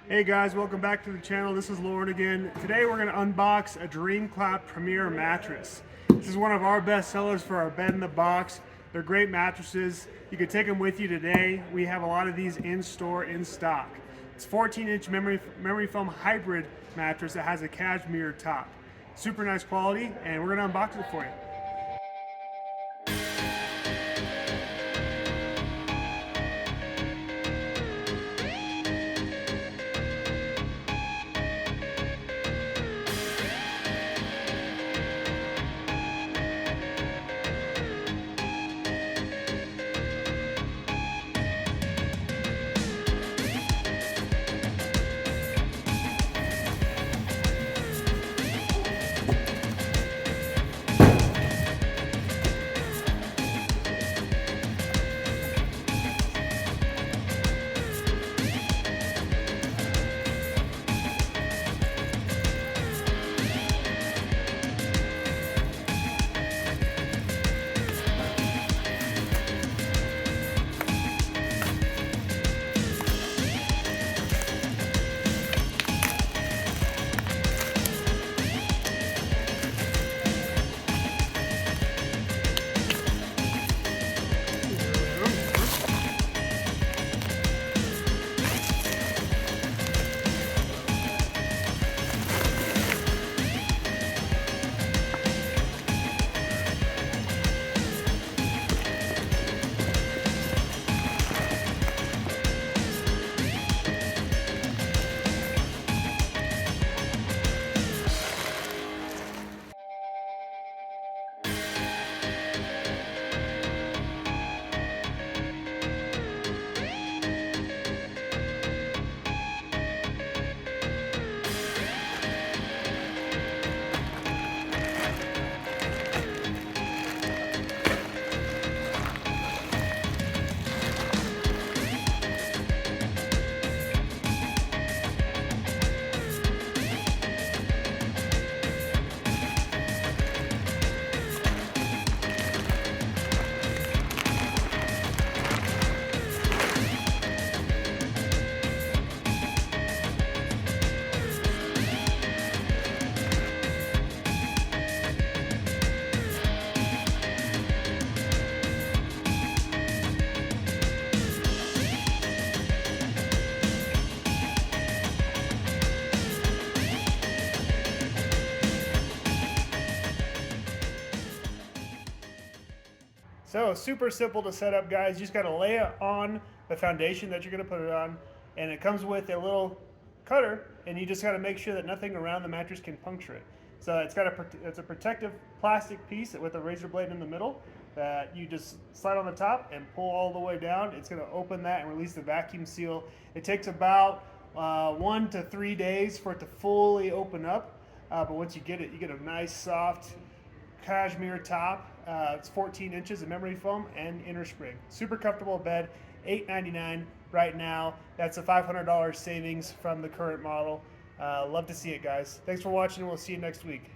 Hey guys, welcome back to the channel. This is Loren again. Today we're going to unbox a Dreamcloud Premier mattress. This is one of our best sellers for our bed in the box. They're great mattresses. You can take them with you today. We have a lot of these in store, in stock. It's 14-inch memory foam hybrid mattress that has a cashmere top. Super nice quality, and we're going to unbox it for you. So super simple to set up, guys. You just got to lay it on the foundation that you're going to put it on, and it comes with a little cutter, and you just got to make sure that nothing around the mattress can puncture it. So it's a protective plastic piece with a razor blade in the middle that you just slide on the top and pull all the way down. It's going to open that and release the vacuum seal. It takes about 1 to 3 days for it to fully open up, but once you get it, you get a nice soft cashmere top. It's 14 inches of memory foam and inner spring. Super comfortable bed, $899 right now. That's a $500 savings from the current model. Love to see it, guys. Thanks for watching, and we'll see you next week.